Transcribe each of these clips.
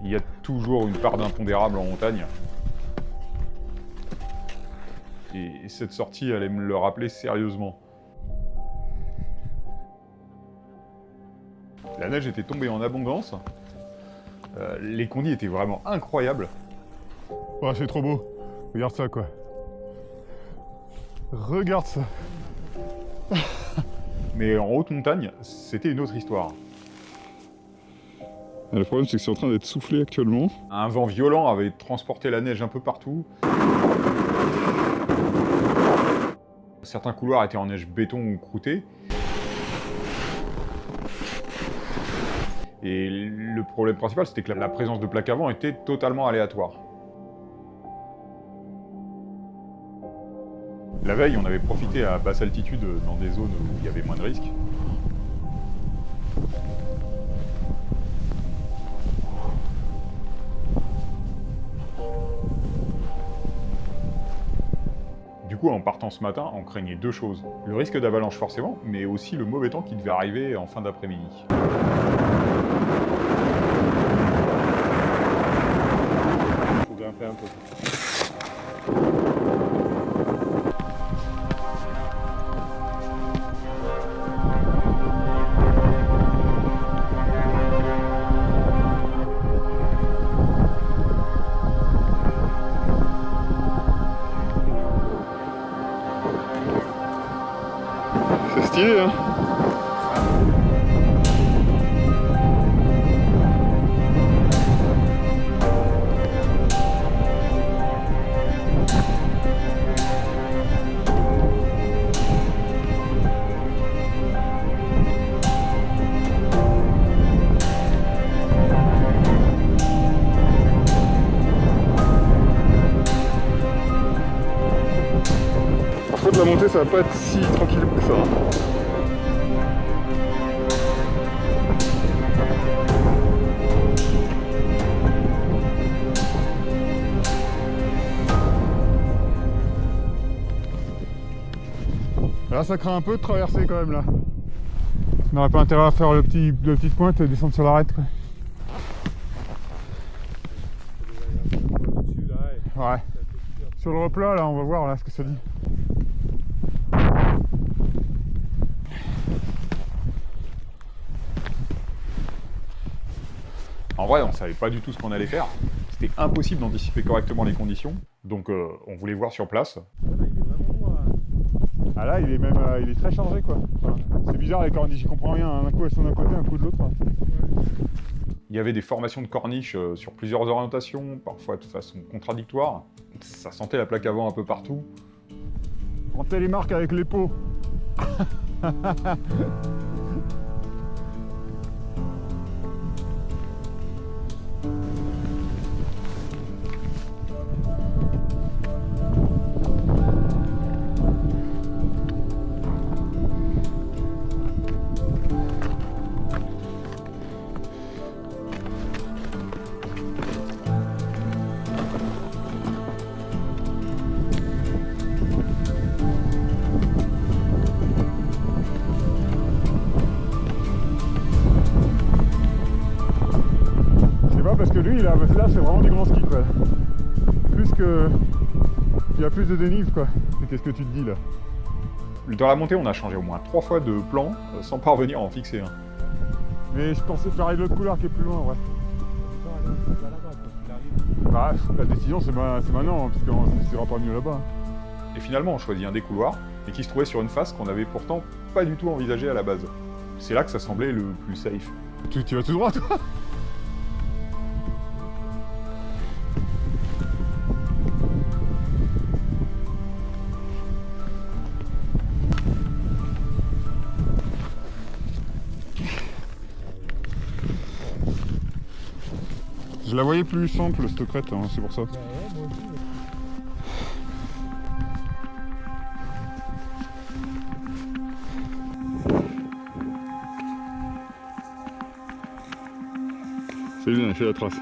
Il y a toujours une part d'impondérable en montagne. Et cette sortie allait me le rappeler sérieusement. La neige était tombée en abondance. Les conditions étaient vraiment incroyables. Ouais, c'est trop beau. Regarde ça, quoi. Regarde ça. Mais en haute montagne, c'était une autre histoire. Le problème, c'est que c'est en train d'être soufflé actuellement. Un vent violent avait transporté la neige un peu partout. Certains couloirs étaient en neige béton ou croûtée. Et le problème principal, c'était que la présence de plaques à vent était totalement aléatoire. La veille, on avait profité à basse altitude dans des zones où il y avait moins de risques. Du coup, en partant ce matin, on craignait deux choses. Le risque d'avalanche forcément, mais aussi le mauvais temps qui devait arriver en fin d'après-midi. Faut grimper un peu. C'est stylé, hein. Par contre, la montée, ça va pas être si tranquille que ça. Là, ça craint un peu de traverser quand même là. On n'aurait pas intérêt à faire la petite pointe et descendre sur l'arête, quoi. Ouais. Sur le replat là, on va voir là ce que ça dit. En vrai, on savait pas du tout ce qu'on allait faire. C'était impossible d'anticiper correctement les conditions. Donc on voulait voir sur place. Ah là, il est même il est très chargé, quoi. Enfin, c'est bizarre les corniches, j'y comprends rien. Un coup elles sont d'un côté, un coup de l'autre. Il y avait des formations de corniches sur plusieurs orientations, parfois de façon contradictoire. Ça sentait la plaque à vent un peu partout. On télémarque avec les pots. Parce que lui, là c'est vraiment du grand ski, quoi. Plus que... Il y a plus de dénive, quoi. Et qu'est-ce que tu te dis, là? Dans la montée, on a changé au moins 3 fois de plan sans parvenir à en fixer un. Mais je pensais faire l'autre couloir qui est plus loin, ouais. Bah, la décision, c'est maintenant, hein, parce qu'on ne sera pas mieux là-bas. Et finalement, on choisit un des couloirs, et qui se trouvait sur une face qu'on avait pourtant pas du tout envisagée à la base. C'est là que ça semblait le plus safe. Tu vas tout droit, toi? Je la voyais plus simple, cette crête, hein, c'est pour ça. C'est bien, il fait la trace.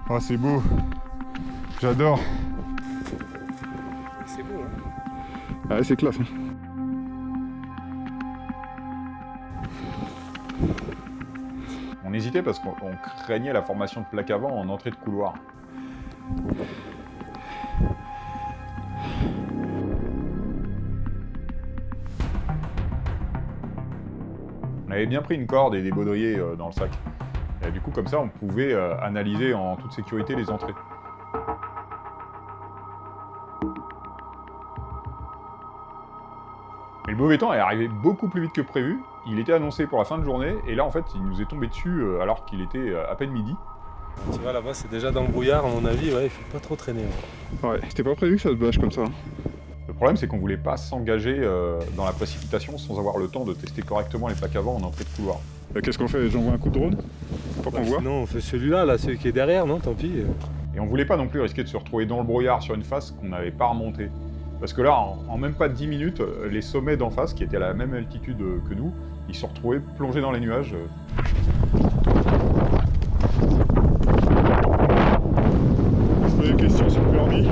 Ah, c'est beau. J'adore. C'est beau, hein. Ah, c'est classe. Hein. On hésitait parce qu'on craignait la formation de plaque avant en entrée de couloir. On avait bien pris une corde et des baudriers dans le sac. Et du coup, comme ça, on pouvait analyser en toute sécurité les entrées. Mais le mauvais temps est arrivé beaucoup plus vite que prévu. Il était annoncé pour la fin de journée, et là, en fait, il nous est tombé dessus alors qu'il était à peine midi. Tu vois, là-bas, c'est déjà dans le brouillard, à mon avis, ouais, il faut pas trop traîner. Ouais, c'était pas prévu que ça se bâche comme ça. Le problème, c'est qu'on voulait pas s'engager dans la précipitation sans avoir le temps de tester correctement les plaques avant en entrée de couloir. Qu'est-ce qu'on fait? J'envoie un coup de drone pour qu'on voit? Non, on fait celui-là, là, celui qui est derrière, non, tant pis. Et on voulait pas non plus risquer de se retrouver dans le brouillard sur une face qu'on n'avait pas remontée. Parce que là, en même pas 10 minutes, les sommets d'en face, qui étaient à la même altitude que nous, ils se retrouvaient plongés dans les nuages. Des questions sur le permis?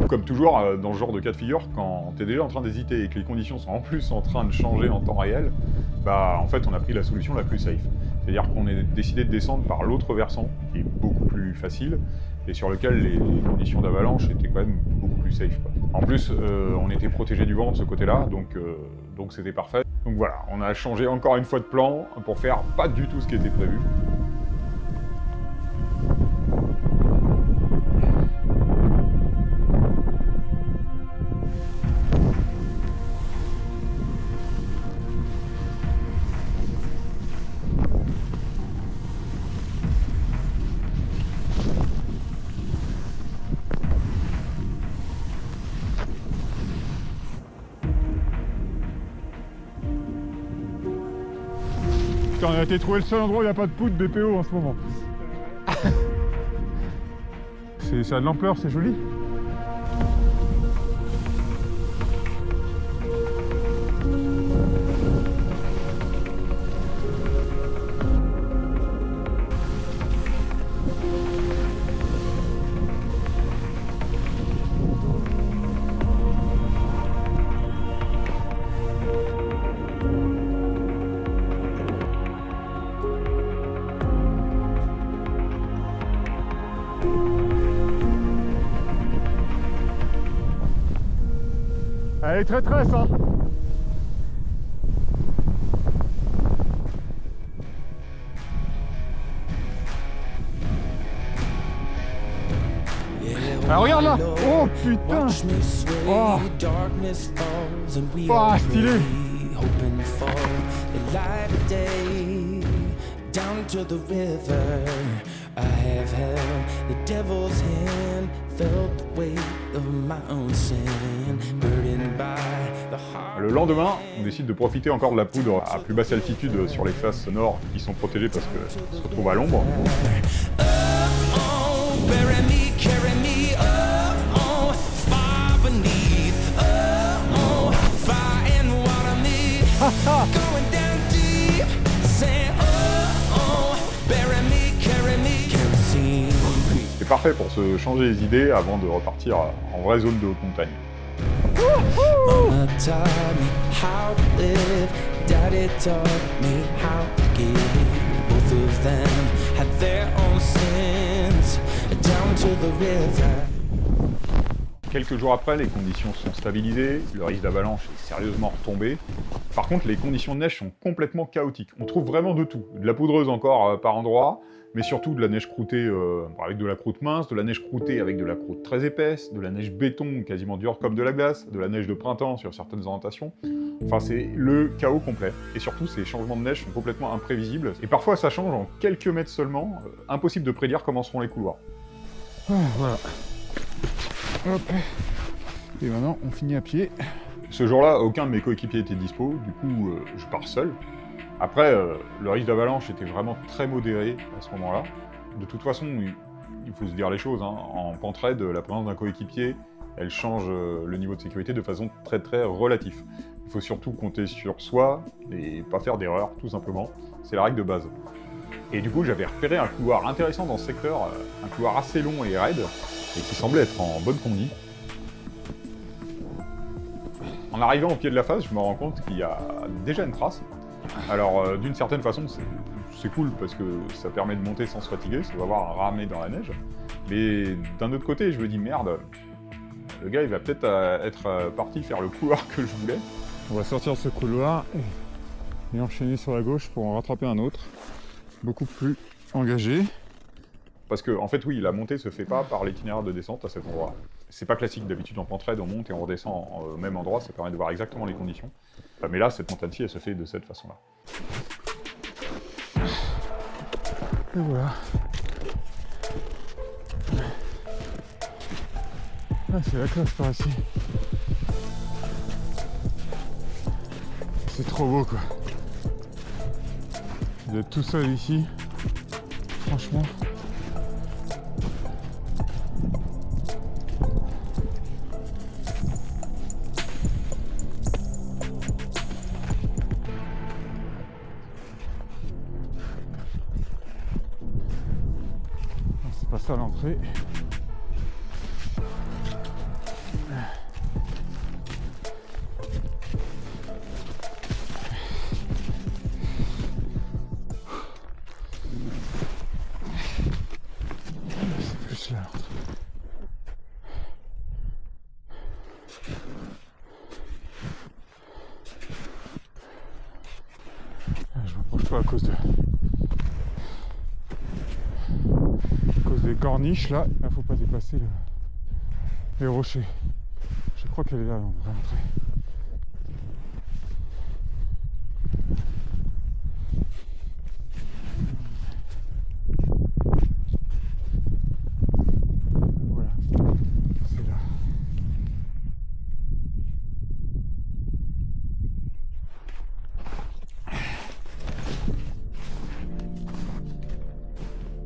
Comme toujours, dans ce genre de cas de figure, quand t'es déjà en train d'hésiter et que les conditions sont en plus en train de changer en temps réel, bah en fait on a pris la solution la plus safe. C'est-à-dire qu'on a décidé de descendre par l'autre versant, qui est beaucoup plus facile, et sur lequel les conditions d'avalanche étaient quand même beaucoup plus safe, quoi. En plus, on était protégé du vent de ce côté-là, donc c'était parfait. Donc voilà, on a changé encore une fois de plan pour faire pas du tout ce qui était prévu. On a été trouvé le seul endroit où il n'y a pas de poudre BPO en ce moment. Ça a de l'ampleur, c'est joli. Elle est très très ça. Ah regarde là. Oh putain. Oh, oh stylé. I have held the devil's hand, felt the weight of my own sin, burdened by the heart. Le lendemain, on décide de profiter encore de la poudre à plus basse altitude sur les faces nord qui sont protégées parce qu'elles se retrouvent à l'ombre. C'est parfait pour se changer les idées avant de repartir en vraie zone de haute montagne. Mama taught me how to live, Daddy taught me how to give. Both of them had their own sins, down to the river. Quelques jours après, les conditions sont stabilisées, le risque d'avalanche est sérieusement retombé. Par contre, les conditions de neige sont complètement chaotiques. On trouve vraiment de tout. De la poudreuse encore par endroits, mais surtout de la neige croûtée avec de la croûte mince, de la neige croûtée avec de la croûte très épaisse, de la neige béton quasiment dure comme de la glace, de la neige de printemps sur certaines orientations. Enfin, c'est le chaos complet. Et surtout, ces changements de neige sont complètement imprévisibles. Et parfois, ça change en quelques mètres seulement. Impossible de prédire comment seront les couloirs. Ah, voilà. Hop. Et maintenant, on finit à pied. Ce jour-là, aucun de mes coéquipiers était dispo, du coup, je pars seul. Après, le risque d'avalanche était vraiment très modéré à ce moment-là. De toute façon, il faut se dire les choses, hein. En pente raide, la présence d'un coéquipier, elle change le niveau de sécurité de façon très très relative. Il faut surtout compter sur soi et pas faire d'erreur, tout simplement. C'est la règle de base. Et du coup, j'avais repéré un couloir intéressant dans ce secteur, un couloir assez long et raide, et qui semblait être en bonne condi. En arrivant au pied de la face, je me rends compte qu'il y a déjà une trace. Alors, d'une certaine façon, c'est cool parce que ça permet de monter sans se fatiguer, ça va avoir ramé dans la neige. Mais d'un autre côté, je me dis merde, le gars il va peut-être être parti faire le couloir que je voulais. On va sortir de ce couloir et enchaîner sur la gauche pour en rattraper un autre, beaucoup plus engagé. Parce que, en fait, oui, la montée se fait pas par l'itinéraire de descente à cet endroit. C'est pas classique, d'habitude en pentraide, on monte et on redescend au même endroit, ça permet de voir exactement les conditions. Mais là, cette montagne-ci, elle se fait de cette façon-là. Et voilà. Ah, c'est la classe par ici. C'est trop beau quoi. D'être tout seul ici, franchement. C'est pas ça l'entrée. Je m'approche pas à cause des corniches là. Là faut pas dépasser les rochers. Je crois qu'elle est là, on devrait entrer. Voilà, c'est là.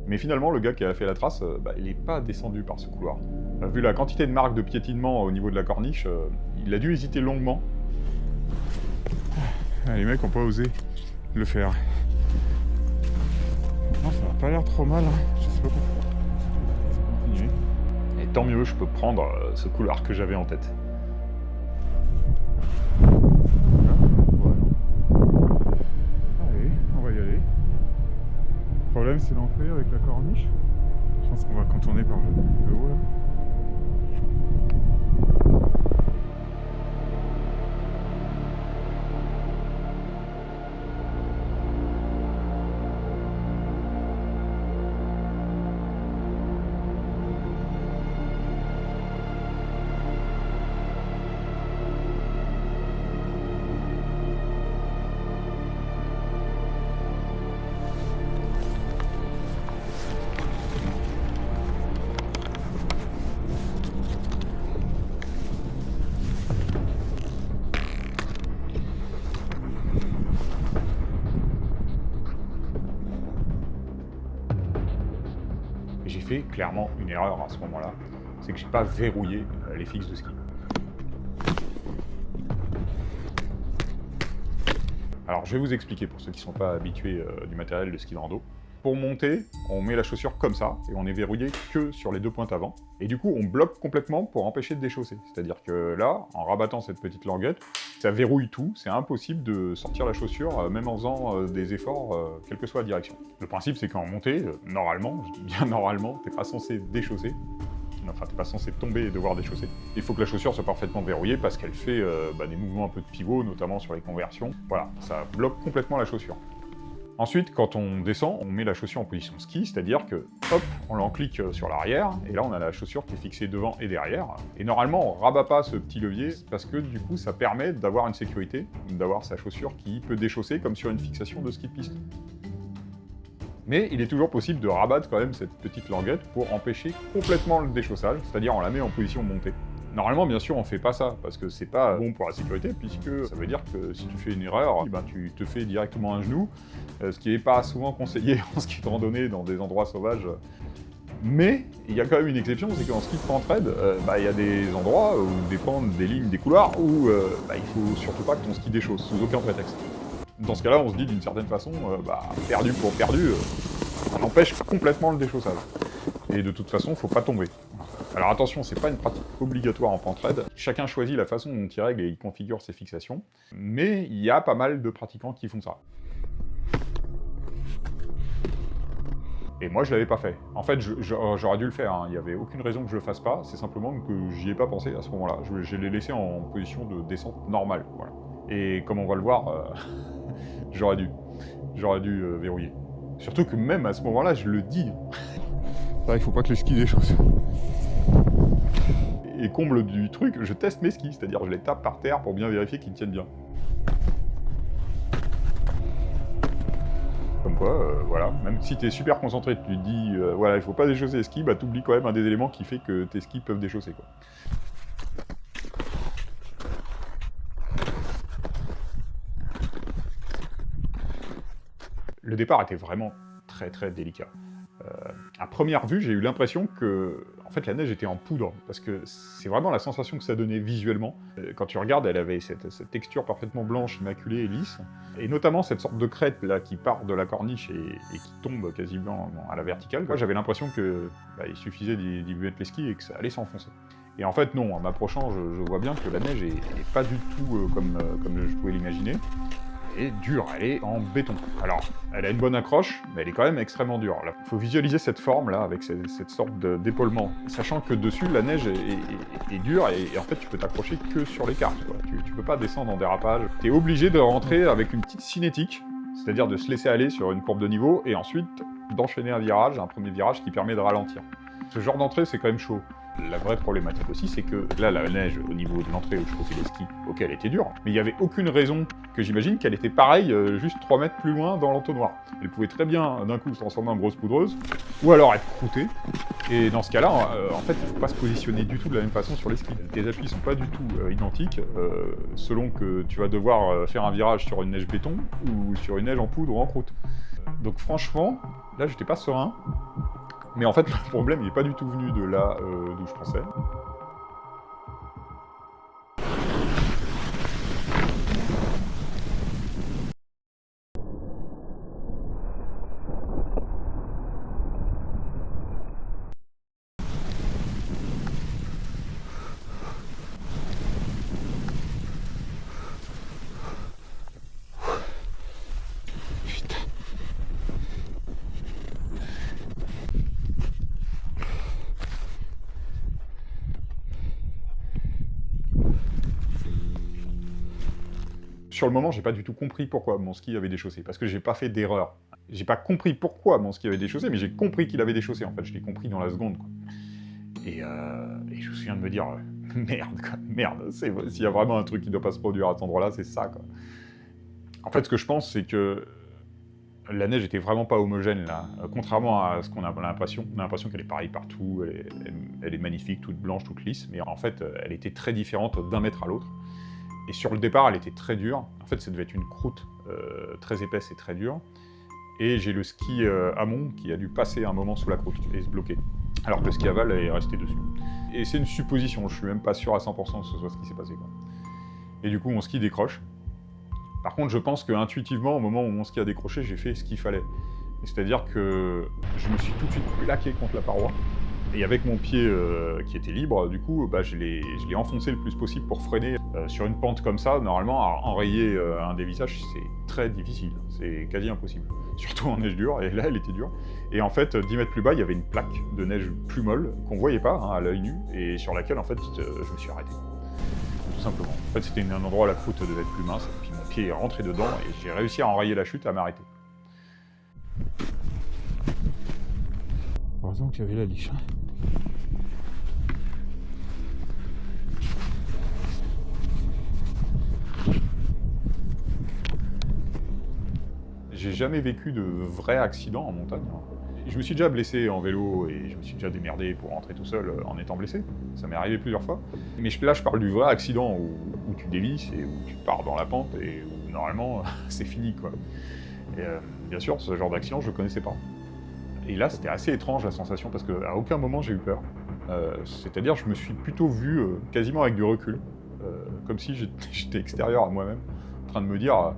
Mais finalement, le gars qui a fait la trace, il n'est pas descendu par ce couloir. Vu la quantité de marques de piétinement au niveau de la corniche, il a dû hésiter longuement. Ah, les mecs ont pas osé le faire. Non, ça n'a pas l'air trop mal, hein. Je sais pas pourquoi. Ça va continuer. Et tant mieux, je peux prendre ce couloir que j'avais en tête. Allez, on va y aller. Le problème c'est l'entrée avec la corniche. Je pense qu'on va contourner par le haut là. Et j'ai fait clairement une erreur à ce moment-là, c'est que j'ai pas verrouillé les fixes de ski. Alors je vais vous expliquer pour ceux qui ne sont pas habitués du matériel de ski de rando. Pour monter, on met la chaussure comme ça, et on est verrouillé que sur les deux pointes avant. Et du coup, on bloque complètement pour empêcher de déchausser. C'est-à-dire que là, en rabattant cette petite languette, ça verrouille tout, c'est impossible de sortir la chaussure, même en faisant des efforts, quelle que soit la direction. Le principe, c'est qu'en montée, normalement, je dis bien normalement, t'es pas censé déchausser. Enfin, t'es pas censé tomber et devoir déchausser. Il faut que la chaussure soit parfaitement verrouillée parce qu'elle fait des mouvements un peu de pivot, notamment sur les conversions. Voilà, ça bloque complètement la chaussure. Ensuite, quand on descend, on met la chaussure en position ski, c'est-à-dire que, hop, on l'enclique sur l'arrière, et là on a la chaussure qui est fixée devant et derrière. Et normalement, on rabat pas ce petit levier, parce que du coup, ça permet d'avoir une sécurité, d'avoir sa chaussure qui peut déchausser comme sur une fixation de ski de piste. Mais il est toujours possible de rabattre quand même cette petite languette pour empêcher complètement le déchaussage, c'est-à-dire on la met en position montée. Normalement, bien sûr, on fait pas ça, parce que c'est pas bon pour la sécurité, puisque ça veut dire que si tu fais une erreur, tu te fais directement un genou, ce qui n'est pas souvent conseillé en ski de randonnée dans des endroits sauvages. Mais il y a quand même une exception, c'est qu'en ski de pentraide, il y a des endroits où dépendent des lignes, des couloirs, où il faut surtout pas que ton ski déchausse, sous aucun prétexte. Dans ce cas-là, on se dit d'une certaine façon, perdu pour perdu, on empêche complètement le déchaussage. Et de toute façon, faut pas tomber. Alors attention, c'est pas une pratique obligatoire en pente raide. Chacun choisit la façon dont il règle et il configure ses fixations. Mais il y a pas mal de pratiquants qui font ça. Et moi, je l'avais pas fait. En fait, j'aurais dû le faire, hein. Il n'y avait aucune raison que je le fasse pas, c'est simplement que j'y ai pas pensé à ce moment-là. Je l'ai laissé en position de descente normale, voilà. Et comme on va le voir, j'aurais dû verrouiller. Surtout que même à ce moment-là, je le dis. Il faut pas que les skis déchaussent. Et comble du truc, je teste mes skis, c'est-à-dire je les tape par terre pour bien vérifier qu'ils tiennent bien. Comme quoi, voilà, même si t'es super concentré, tu te dis, voilà, il faut pas déchausser les skis, bah t'oublies quand même un des éléments qui fait que tes skis peuvent déchausser, quoi. Le départ était vraiment très très délicat. À première vue, j'ai eu l'impression que, en fait, la neige était en poudre, parce que c'est vraiment la sensation que ça donnait visuellement. Quand tu regardes, elle avait cette texture parfaitement blanche, immaculée et lisse, et notamment cette sorte de crête là qui part de la corniche et qui tombe quasiment à la verticale. Moi, j'avais l'impression que il suffisait d'y mettre les skis et que ça allait s'enfoncer. Et en fait, non. En m'approchant, je vois bien que la neige est pas du tout comme je pouvais l'imaginer. Elle est dure, elle est en béton. Alors, elle a une bonne accroche, mais elle est quand même extrêmement dure. Il faut visualiser cette forme-là, avec cette sorte d'épaulement, sachant que dessus, la neige est dure, et en fait, tu peux t'accrocher que sur les cartes, quoi. Tu peux pas descendre en dérapage. Tu es obligé de rentrer avec une petite cinétique, c'est-à-dire de se laisser aller sur une courbe de niveau, et ensuite d'enchaîner un premier virage qui permet de ralentir. Ce genre d'entrée, c'est quand même chaud. La vraie problématique aussi, c'est que là, la neige, au niveau de l'entrée où je faisais les skis, ok, elle était dure, mais il n'y avait aucune raison que j'imagine qu'elle était pareille, juste 3 mètres plus loin dans l'entonnoir. Elle pouvait très bien, d'un coup, se transformer en grosse poudreuse, ou alors être croûtée, et dans ce cas-là, en fait, il ne faut pas se positionner du tout de la même façon sur les skis. Tes appuis ne sont pas du tout identiques, selon que tu vas devoir faire un virage sur une neige béton, ou sur une neige en poudre ou en croûte. Donc franchement, là, j'étais pas serein. Mais en fait, le problème, il n'est pas du tout venu de là d'où je pensais. Sur le moment, j'ai pas du tout compris pourquoi mon ski avait déchaussé, parce que j'ai pas fait d'erreur. J'ai pas compris pourquoi mon ski avait déchaussé, mais j'ai compris qu'il avait déchaussé, en fait, je l'ai compris dans la seconde, quoi. Et je me souviens de me dire, merde, quoi, merde, s'il y a vraiment un truc qui doit pas se produire à cet endroit-là, c'est ça, quoi. En fait, ce que je pense, c'est que la neige était vraiment pas homogène, là. Contrairement à ce qu'on a l'impression. On a l'impression qu'elle est pareille partout, elle est magnifique, toute blanche, toute lisse, mais en fait, elle était très différente d'un mètre à l'autre. Et sur le départ, elle était très dure. En fait, ça devait être une croûte très épaisse et très dure. Et j'ai le ski amont qui a dû passer un moment sous la croûte et se bloquer. Alors que le ski aval est resté dessus. Et c'est une supposition, je suis même pas sûr à 100% que ce soit ce qui s'est passé, quoi. Et du coup, mon ski décroche. Par contre, je pense qu'intuitivement, au moment où mon ski a décroché, j'ai fait ce qu'il fallait. C'est-à-dire que je me suis tout de suite plaqué contre la paroi. Et avec mon pied qui était libre, du coup, je l'ai enfoncé le plus possible pour freiner. Sur une pente comme ça, normalement, enrayer un dévissage, c'est très difficile. C'est quasi impossible. Surtout en neige dure, et là, elle était dure. Et en fait, 10 mètres plus bas, il y avait une plaque de neige plus molle, qu'on voyait pas, hein, à l'œil nu, et sur laquelle, en fait, je me suis arrêté. Tout simplement. En fait, c'était un endroit où la croûte devait être plus mince, et puis mon pied est rentré dedans, et j'ai réussi à enrayer la chute, à m'arrêter. Heureusement qu'il y avait la liche, hein. J'ai jamais vécu de vrai accident en montagne. Je me suis déjà blessé en vélo et je me suis déjà démerdé pour rentrer tout seul en étant blessé. Ça m'est arrivé plusieurs fois. Mais là, je parle du vrai accident où tu dévisses et où tu pars dans la pente et où normalement c'est fini, quoi. Et bien sûr, ce genre d'accident, je ne connaissais pas. Et là, c'était assez étrange la sensation parce qu'à aucun moment j'ai eu peur. C'est-à-dire, je me suis plutôt vu quasiment avec du recul, comme si j'étais extérieur à moi-même, en train de me dire.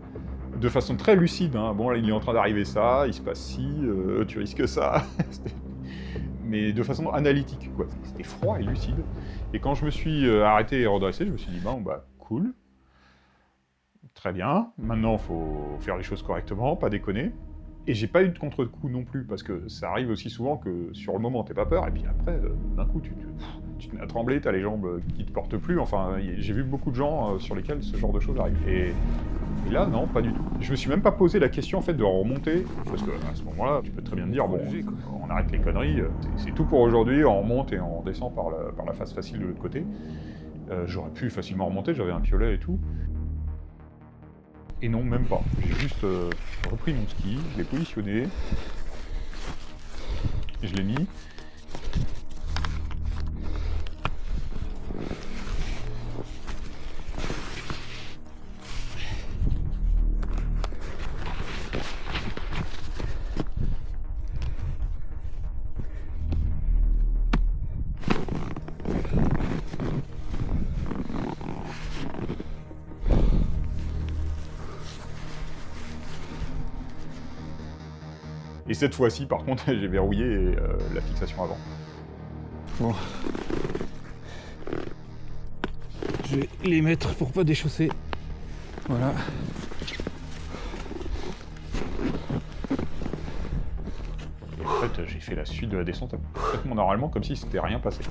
De façon très lucide, hein. Bon, là, il est en train d'arriver ça, il se passe ci, tu risques ça. mais de façon analytique, quoi. C'était froid et lucide. Et quand je me suis arrêté et redressé, je me suis dit, bon, bah, cool. Très bien. Maintenant, il faut faire les choses correctement, pas déconner. Et j'ai pas eu de contre-coup non plus, parce que ça arrive aussi souvent que sur le moment, t'es pas peur, et puis après, d'un coup, tu te mets à trembler, t'as les jambes qui te portent plus. Enfin, j'ai vu beaucoup de gens sur lesquels ce genre de choses arrive. Et là, non, pas du tout. Je me suis même pas posé la question, en fait, de remonter, parce que à ce moment-là, tu peux très bien te dire, bon, on arrête les conneries, c'est tout pour aujourd'hui, on remonte et on descend par la face facile de l'autre côté. J'aurais pu facilement remonter, j'avais un piolet et tout. Et non, même pas. J'ai juste repris mon ski, je l'ai positionné, je l'ai mis. Et cette fois-ci, par contre, j'ai verrouillé la fixation avant. Bon. Je vais les mettre pour pas déchausser. Voilà. Et en fait, j'ai fait la suite de la descente complètement normalement, comme si c'était rien passé.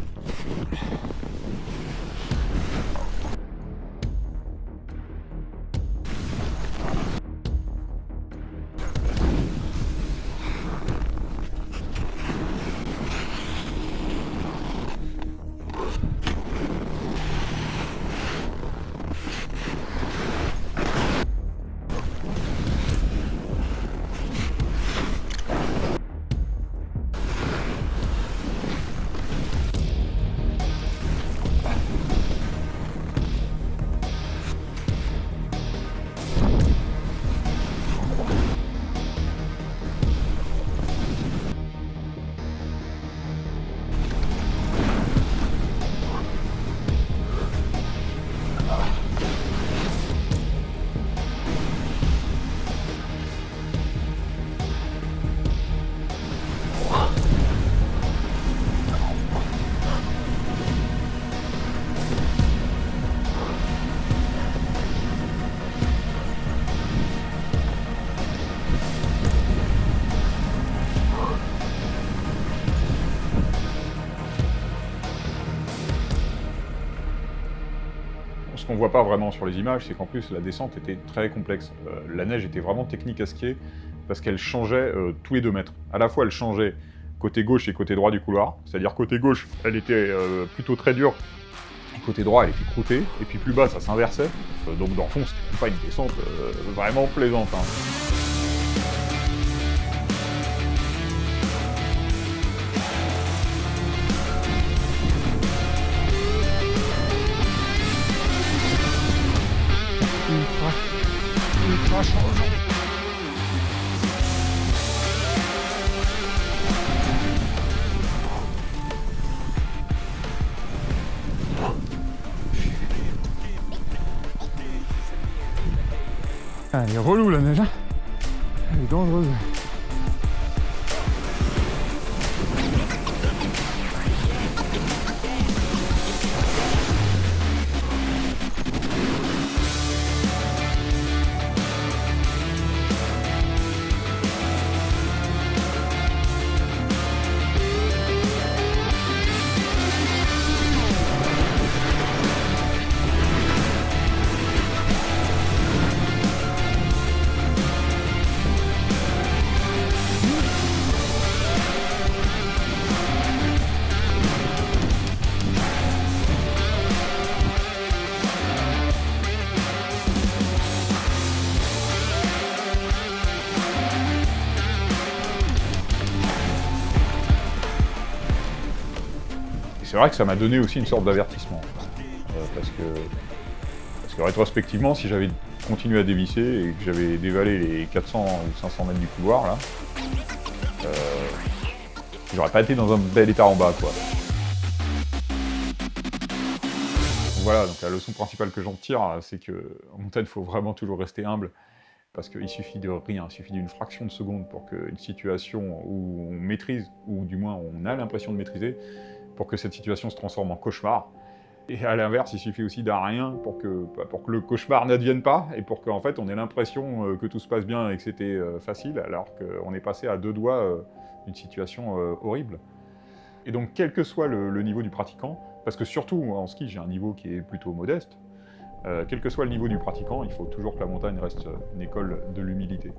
Ce qu'on voit pas vraiment sur les images, c'est qu'en plus la descente était très complexe. La neige était vraiment technique à skier parce qu'elle changeait tous les 2 mètres. À la fois elle changeait côté gauche et côté droit du couloir, c'est-à-dire côté gauche elle était plutôt très dure, et côté droit elle était croûtée, et puis plus bas ça s'inversait. Donc dans le fond c'était pas une descente vraiment plaisante. Hein. Ultra changeant. Ah, elle est relou la neige, hein. Elle est dangereuse. C'est vrai que ça m'a donné aussi une sorte d'avertissement. Parce que rétrospectivement, si j'avais continué à dévisser et que j'avais dévalé les 400 ou 500 mètres du couloir, là, j'aurais pas été dans un bel état en bas, quoi. Donc voilà, donc la leçon principale que j'en tire, c'est que en montagne, il faut vraiment toujours rester humble. parce qu'il suffit de rien, il suffit d'une fraction de seconde pour qu'une situation où on maîtrise, ou du moins on a l'impression de maîtriser, pour que cette situation se transforme en cauchemar. Et à l'inverse, il suffit aussi d'un rien pour que le cauchemar n'advienne pas, et pour qu'en fait on ait l'impression que tout se passe bien et que c'était facile, alors qu'on est passé à 2 doigts d'une situation horrible. Et donc quel que soit le niveau du pratiquant, parce que surtout en ski j'ai un niveau qui est plutôt modeste, quel que soit le niveau du pratiquant, il faut toujours que la montagne reste une école de l'humilité.